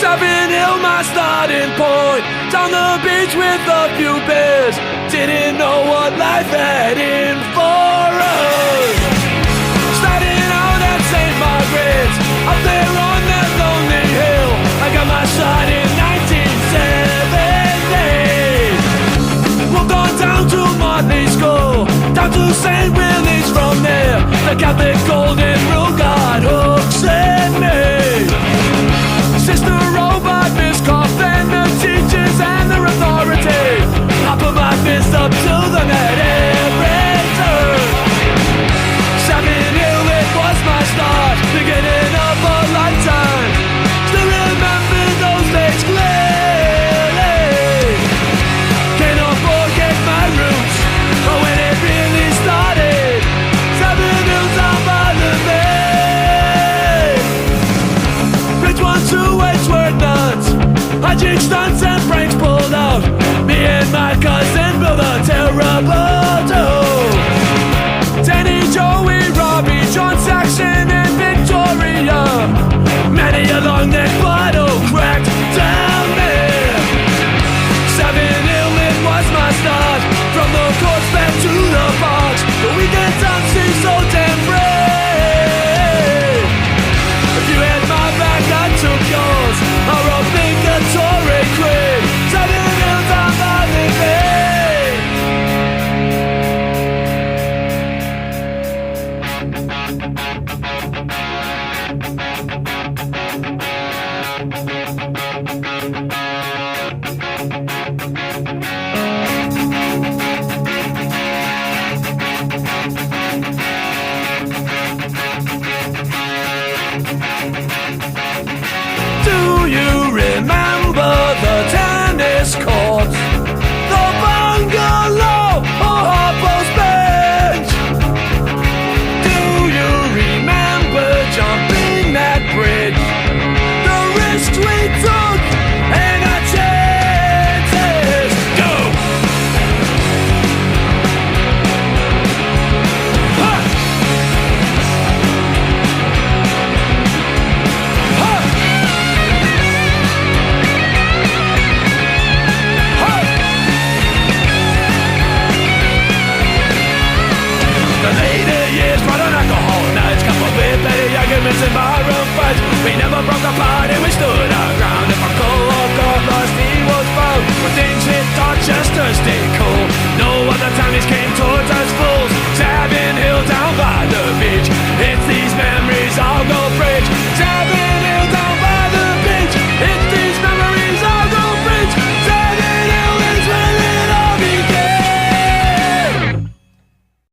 Savin Hill, my starting point. Down the beach with a few beers. Didn't know what life had in for us. Starting out at St. Margaret's, up there on that lonely hill. I got my shot in 1970. Walked on down to Motley School, down to St. Willie's from there. The Catholic Golden Rule got hooks in me. Sister Robot, Miss Coffin, the teachers and their authority. I put my fist up to the net every turn. Savin Hill, it was my start, beginning of a lifetime. Still remember those days clearly. Cannot forget my roots, or when it really started. Savin Hill down by the bay. Bridge 1, 2, H were nuts. I jigged stunts and pranks pulled out. Me and my cousin built a terrible duo. Danny, Joey, Robbie, John Saxon and Victoria. Many a long neck bottle cracked down there. Savin Hill, it was my start. From the courts back to the box. The weekend time seems so damn brave. If you had my back, I took yours. Our obligatory creed. Savin Hill down by the bay. Do you remember the tennis courts, the bungalow or Harpo's bench? Do you remember jumping that bridge? The risks we took and our chances. Go! Ha! Ha! The later years brought on alcohol nights, couple with petty arguments and barroom fights. We never broke apart and we stood our ground. If our cohort got lost, he was found. When things